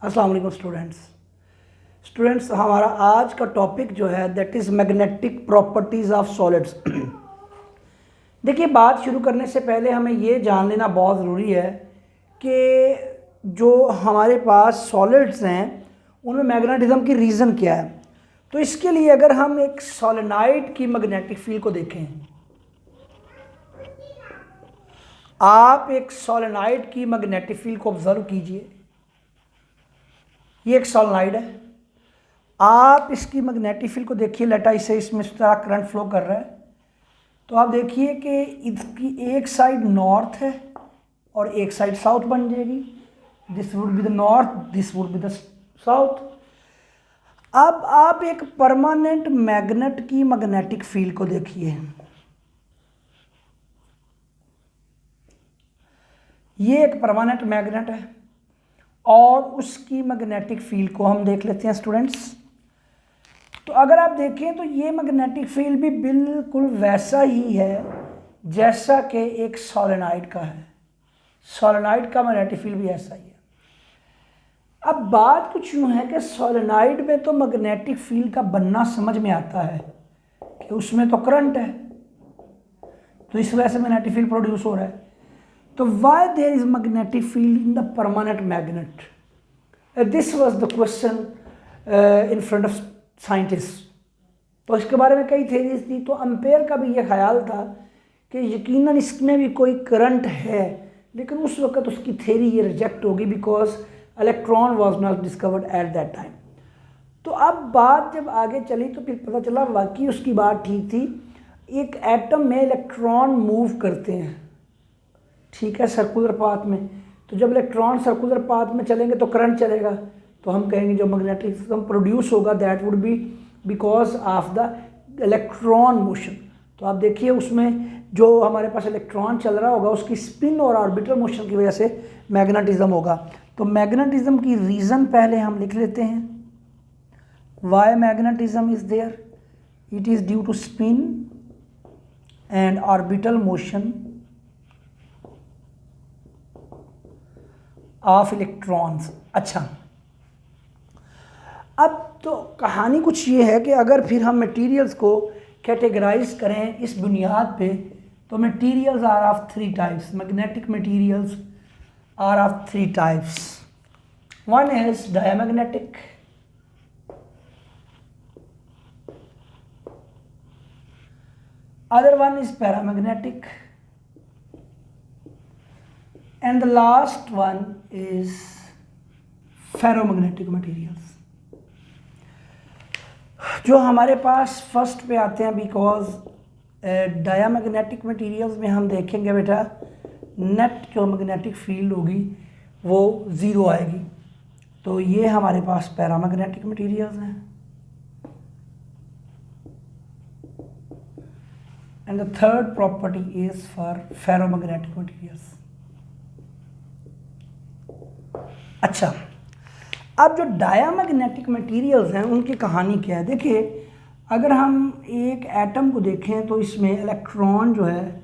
अस्सलाम वालेकुम स्टूडेंट्स हमारा आज का टॉपिक जो है that is magnetic properties of solids. देखिए, बात शुरू करने से पहले हमें ये जान लेना बहुत ज़रूरी है कि जो हमारे पास सॉलिड्स हैं उनमें मैग्नेटिज्म की रीज़न क्या है। तो इसके लिए अगर हम एक सोलेनॉइड की मैग्नेटिक फील्ड को देखें, आप एक सोलेनॉइड की मैग्नेटिक फील्ड को ऑब्जर्व कीजिए। ये एक सोलेनॉइड है, आप इसकी मैग्नेटिक फील्ड को देखिए। लेटा से इसमें इस तरह करंट फ्लो कर रहा है, तो आप देखिए कि इसकी एक साइड नॉर्थ है और एक साइड साउथ बन जाएगी। This would be the north, this would be the south. अब आप एक परमानेंट मैग्नेट की मैग्नेटिक फील्ड को देखिए। ये एक परमानेंट मैग्नेट है और उसकी मैग्नेटिक फील्ड को हम देख लेते हैं स्टूडेंट्स। तो अगर आप देखें तो ये मैग्नेटिक फील्ड भी बिल्कुल वैसा ही है जैसा कि एक सोलेनॉइड का है। सोलेनॉइड का मैग्नेटिक फील्ड भी ऐसा ही है। अब बात कुछ यूँ है कि सोलेनॉइड में तो मैग्नेटिक फील्ड का बनना समझ में आता है कि उसमें तो करंट है, तो इस वजह से मैग्नेटिक फील्ड प्रोड्यूस हो रहा है। तो why there is magnetic field in the permanent magnet? This was the question in front of scientist. तो इसके बारे में कई थेरीज थी। तो एम्पेयर का भी ये ख्याल था कि यकीनन इसमें भी कोई करंट है, लेकिन उस वक्त उसकी थेरी ये रिजेक्ट होगी because electron was not discovered at that time. तो अब बात जब आगे चली तो फिर पता चला वाकई उसकी बात ठीक थी। एक एटम में इलेक्ट्रॉन मूव करते हैं, ठीक है, सर्कुलर पाथ में। तो जब इलेक्ट्रॉन सर्कुलर पाथ में चलेंगे तो करंट चलेगा, तो हम कहेंगे जो मैग्नेटिज्म प्रोड्यूस होगा that would be because of the electron motion. तो आप देखिए उसमें जो हमारे पास इलेक्ट्रॉन चल रहा होगा उसकी स्पिन और ऑर्बिटल मोशन की वजह से मैग्नेटिज्म होगा। तो मैग्नेटिज्म की रीज़न पहले हम लिख लेते हैं। Why magnetism is there? It is due to spin and orbital motion of electrons. अच्छा, अब तो कहानी कुछ ये है कि अगर फिर हम मटेरियल्स को कैटेगराइज करें इस बुनियाद पे, तो materials are of three types. Magnetic materials are of three types. One is diamagnetic, other one is paramagnetic, and the last one is ferromagnetic materials। जो हमारे पास फर्स्ट पे आते हैं, बिकॉज डायमैग्नेटिक मटेरियल्स में हम देखेंगे बेटा नेट जो मैग्नेटिक फील्ड होगी वो ज़ीरो आएगी। तो ये हमारे पास पैरामैग्नेटिक मटेरियल्स हैं। And the third property is for ferromagnetic materials. अच्छा, अब जो डायमैग्नेटिक मटेरियल्स हैं उनकी कहानी क्या है? देखिए, अगर हम एक एटम को देखें तो इसमें इलेक्ट्रॉन जो है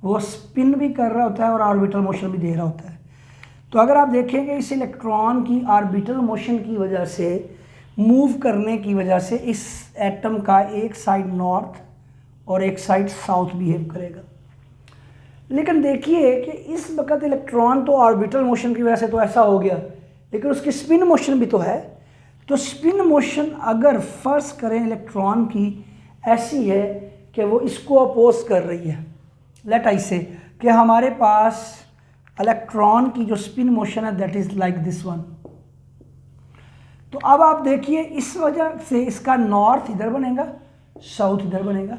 वो स्पिन भी कर रहा होता है और ऑर्बिटल मोशन भी दे रहा होता है। तो अगर आप देखेंगे इस इलेक्ट्रॉन की ऑर्बिटल मोशन की वजह से, मूव करने की वजह से इस एटम का एक साइड नॉर्थ और एक साइड साउथ बिहेव करेगा। लेकिन देखिए कि इस वक्त इलेक्ट्रॉन तो ऑर्बिटल मोशन की वजह से तो ऐसा हो गया, लेकिन उसकी स्पिन मोशन भी तो है। तो स्पिन मोशन अगर फर्ज करें इलेक्ट्रॉन की ऐसी है कि वो इसको अपोज कर रही है, लेट आई से कि हमारे पास इलेक्ट्रॉन की जो स्पिन मोशन है that is like this one. तो अब आप देखिए इस वजह से इसका नॉर्थ इधर बनेगा, साउथ इधर बनेगा।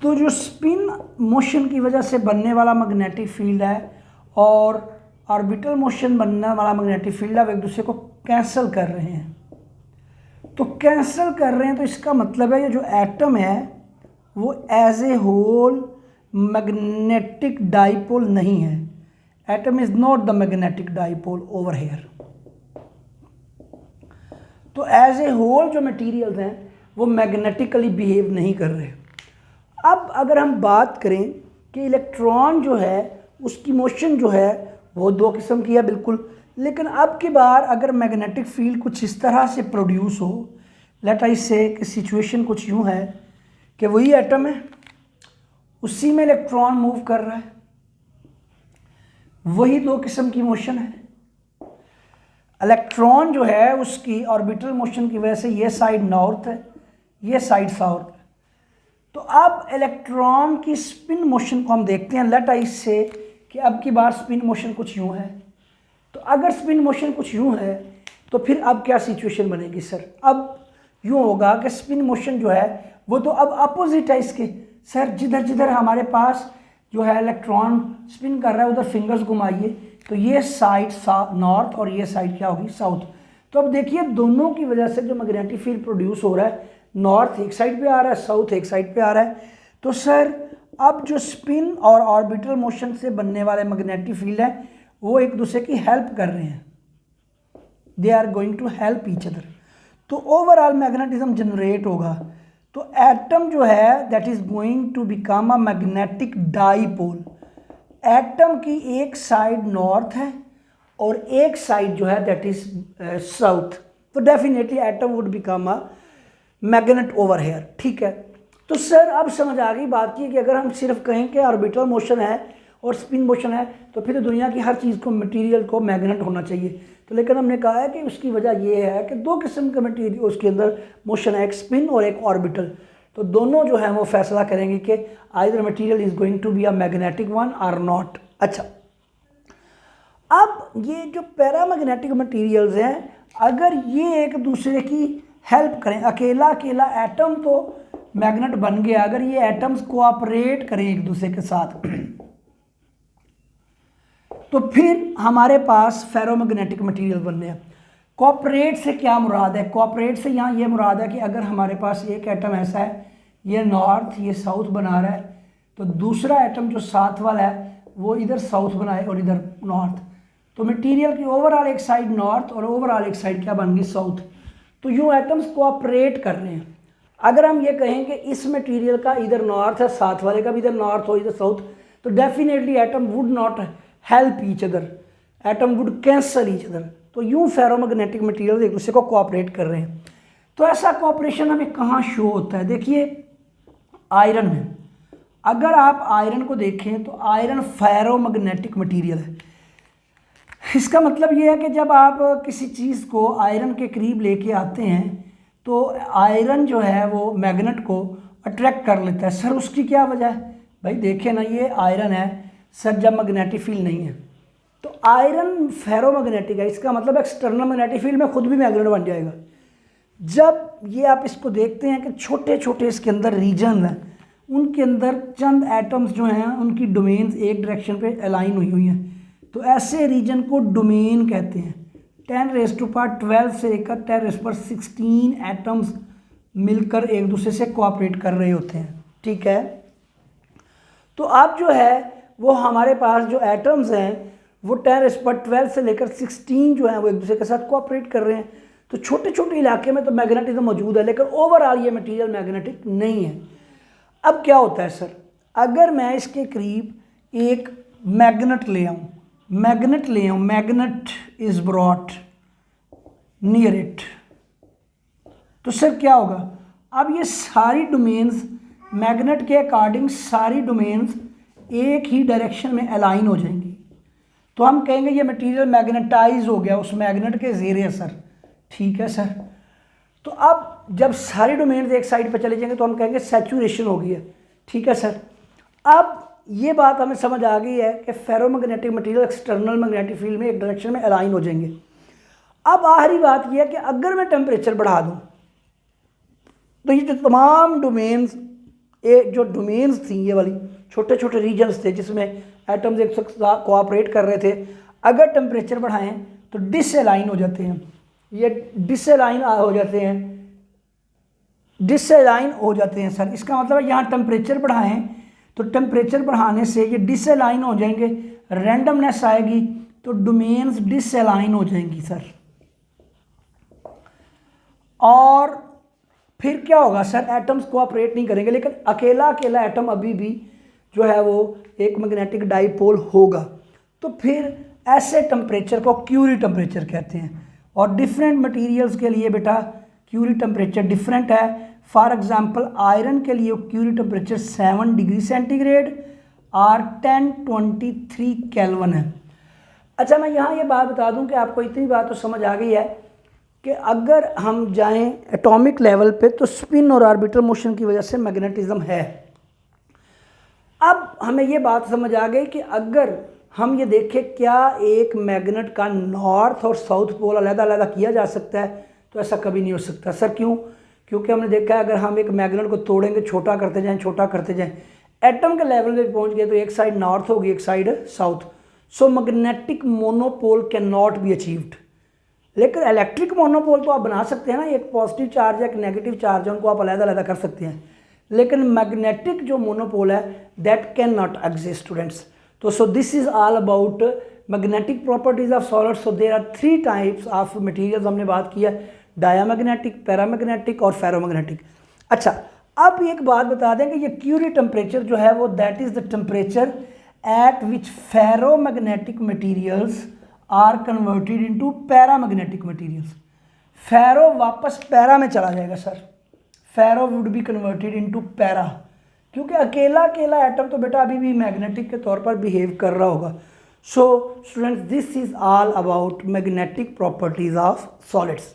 तो जो स्पिन मोशन की वजह से बनने वाला मैग्नेटिक फील्ड है और ऑर्बिटल मोशन बनने वाला मैग्नेटिक फील्ड है वो एक दूसरे को कैंसिल कर रहे हैं। तो कैंसिल कर रहे हैं तो इसका मतलब है ये जो एटम है वो as a whole magnetic dipole नहीं है। Atom is not the magnetic dipole over here. तो एज ए होल जो मटेरियल्स हैं वो मैग्नेटिकली बिहेव नहीं कर रहे। अब अगर हम बात करें कि इलेक्ट्रॉन जो है उसकी मोशन जो है वो दो किस्म की है बिल्कुल, लेकिन अब की बार अगर मैग्नेटिक फील्ड कुछ इस तरह से प्रोड्यूस हो, लेट आई से कि सिचुएशन कुछ यूँ है कि वही एटम है, उसी में इलेक्ट्रॉन मूव कर रहा है, वही दो किस्म की मोशन है। इलेक्ट्रॉन जो है उसकी ऑर्बिटल मोशन की वजह से ये साइड नॉर्थ है, ये साइड साउथ है। तो अब इलेक्ट्रॉन की स्पिन मोशन को हम देखते हैं। लेट आई से कि अब की बार स्पिन मोशन कुछ यूँ है। तो अगर स्पिन मोशन कुछ यूँ है तो फिर अब क्या सिचुएशन बनेगी सर? अब यूँ होगा कि स्पिन मोशन जो है वो तो अब अपोजिट है इसके। सर जिधर जिधर हमारे पास जो है इलेक्ट्रॉन स्पिन कर रहा है उधर फिंगर्स घुमाइए, तो ये साइड नॉर्थ और ये साइड क्या होगी? साउथ। तो अब देखिए दोनों की वजह से जो मैग्नेटिक फील्ड प्रोड्यूस हो रहा है, नॉर्थ एक साइड पे आ रहा है, साउथ एक साइड पे आ रहा है। तो सर अब जो स्पिन और ऑर्बिटल मोशन से बनने वाले मैग्नेटिक फील्ड है वो एक दूसरे की हेल्प कर रहे हैं, they are going to help each other. तो ओवरऑल मैग्नेटिज्म जनरेट होगा। तो एटम जो है that is going to become a magnetic dipole. Atom की एक साइड नॉर्थ है और एक साइड जो है दैट इज साउथ। तो definitely atom would become a magnet over here. ठीक है, तो सर अब समझ आ गई बात की कि अगर हम सिर्फ कहें कि ऑर्बिटल मोशन है और स्पिन मोशन है तो फिर दुनिया की हर चीज़ को, मटेरियल को मैग्नेट होना चाहिए। तो लेकिन हमने कहा है कि उसकी वजह ये है कि दो किस्म का मटेरियल उसके अंदर मोशन है, एक स्पिन और एक ऑर्बिटल। तो दोनों जो है वो फैसला करेंगे कि either material is going to be a magnetic one और नॉट। अच्छा, अब ये जो पैरामैग्नेटिक मटेरियल्स हैं, अगर ये एक दूसरे की हेल्प करें, अकेला अकेला एटम तो मैग्नेट बन गया, अगर ये एटम्स कोऑपरेट करें एक दूसरे के साथ तो फिर हमारे पास फेरोमैग्नेटिक मटेरियल बनने हैं। कोऑपरेट से क्या मुराद है? कोऑपरेट से यहाँ ये मुराद है कि अगर हमारे पास एक एटम ऐसा है, ये नॉर्थ ये साउथ बना रहा है, तो दूसरा एटम जो साथ वाला है वो इधर साउथ बनाए और इधर नॉर्थ। तो मटेरियल की ओवरऑल एक साइड नॉर्थ और ओवरऑल एक साइड क्या बन गई? साउथ। तो यूँ एटम्स कोऑपरेट कर रहे हैं। अगर हम ये कहें कि इस मटेरियल का इधर नॉर्थ है, साथ वाले का भी इधर नॉर्थ हो इधर साउथ, तो definitely atom would not help each other, atom would cancel each other. तो यूँ फेरोमैग्नेटिक मटेरियल एक दूसरे को कोऑपरेट कर रहे हैं। तो ऐसा कोऑपरेशन हमें कहाँ शो होता है? देखिए आयरन में, अगर आप आयरन को देखें तो आयरन फेरोमैग्नेटिक मटेरियल है। इसका मतलब ये है कि जब आप किसी चीज़ को आयरन के करीब लेके आते हैं तो आयरन जो है वो मैग्नेट को अट्रैक्ट कर लेता है। सर उसकी क्या वजह है? भाई देखिए ना, ये आयरन है सर, जब मैग्नेटिक फील्ड नहीं है तो आयरन फेरोमैग्नेटिक है, इसका मतलब एक्सटर्नल मैग्नेटिक फील्ड में खुद भी मैग्नेट बन जाएगा। जब ये आप इसको देखते हैं कि छोटे छोटे इसके अंदर रीजन हैं, उनके अंदर चंद एटम्स जो हैं उनकी डोमेन्स एक डायरेक्शन पे अलाइन हुई हुई हैं, तो ऐसे रीजन को डोमेन कहते हैं। 10⁻12 से लेकर 10⁻16 एटम्स मिलकर एक दूसरे से कोऑपरेट कर रहे होते हैं। ठीक है, तो अब जो है वो हमारे पास जो एटम्स हैं वो 10⁻12 से लेकर 16 जो है वो एक दूसरे के साथ कोऑपरेट कर रहे हैं। तो छोटे छोटे इलाके में तो मैग्नेटिज्म मौजूद है, लेकिन ओवरऑल ये मटेरियल मैग्नेटिक नहीं है। अब क्या होता है सर, अगर मैं इसके करीब एक मैग्नेट ले आऊँ, magnet is brought near it, तो सर क्या होगा? अब ये सारी डोमेन्स मैग्नेट के अकॉर्डिंग सारी डोमेन्स एक ही डायरेक्शन में अलाइन हो जाएंगी। तो हम कहेंगे ये मटेरियल मैग्नेटाइज हो गया उस मैग्नेट के ज़रिए सर। ठीक है सर, तो अब जब सारी डोमेन्स एक साइड पर चले जाएंगे तो हम कहेंगे सैचुरेशन हो गई है। ठीक है सर, अब ये बात हमें समझ आ गई है कि ferromagnetic material external magnetic field में एक डायरेक्शन में अलाइन हो जाएंगे। अब आखिरी बात यह है कि अगर मैं टेम्परेचर बढ़ा दूँ तो ये जो तमाम डोमेन्स, जो डोमेन्स थी ये वाली छोटे छोटे रीजन्स थे जिसमें एटम्स एक साथ कोऑपरेट कर रहे थे, अगर टेम्परेचर बढ़ाएं तो डिसअलाइन हो जाते हैं। ये डिसअलाइन हो जाते हैं सर। इसका मतलब यहाँ टेम्परेचर बढ़ाएं तो टेम्परेचर बढ़ाने से ये डिसअलाइन हो जाएंगे, रैंडमनेस आएगी तो डोमेन्स डिसअलाइन हो जाएंगी सर। और फिर क्या होगा सर? एटम्स कोऑपरेट नहीं करेंगे, लेकिन अकेला अकेला एटम अभी भी जो है वो एक मैग्नेटिक डाईपोल होगा। तो फिर ऐसे टेम्परेचर को क्यूरी टेम्परेचर कहते हैं। और डिफरेंट मटेरियल्स के लिए बेटा क्यूरी टेम्परेचर डिफरेंट है। फॉर एग्जांपल आयरन के लिए क्यूरी टेम्परेचर 7 डिग्री सेंटीग्रेड और 1023 केल्विन है। अच्छा, मैं यहाँ ये बात बता दूँ कि आपको इतनी बात तो समझ आ गई है कि अगर हम जाएं एटॉमिक लेवल पे तो स्पिन और ऑर्बिटल मोशन की वजह से मैग्नेटिज्म है। अब हमें ये बात समझ आ गई कि अगर हम ये देखें क्या एक मैग्नेट का नॉर्थ और साउथ पोल अलग-अलग किया जा सकता है, तो ऐसा कभी नहीं हो सकता। सर क्यों? क्योंकि हमने देखा है अगर हम एक मैग्नेट को तोड़ेंगे, छोटा करते जाएं, छोटा करते जाएं, एटम के लेवल पे पहुंच गए तो एक साइड नॉर्थ होगी, एक side south. So magnetic monopole can not be achieved. लेकिन इलेक्ट्रिक मोनोपोल तो आप बना सकते हैं ना, एक पॉजिटिव चार्ज है एक नेगेटिव चार्ज है, उनको आप अलग-अलग कर सकते हैं। लेकिन मैग्नेटिक जो मोनोपोल है that can not exist students. तो so this is all about magnetic properties of solids. So there are 3 types of materials हमने बात किया, डायामैग्नेटिक, पैरामैग्नेटिक और फेरोमैग्नेटिक। अच्छा, अब एक बात बता दें कि ये क्यूरी टेम्परेचर जो है वो that is the temperature at which ferromagnetic materials are converted into paramagnetic materials. Ferro वापस पैरा में चला जाएगा sir, ferro would be converted into para, क्योंकि अकेला अकेला एटम तो बेटा अभी भी मैग्नेटिक के तौर पर बिहेव कर रहा होगा। So students, this is all about magnetic properties of solids.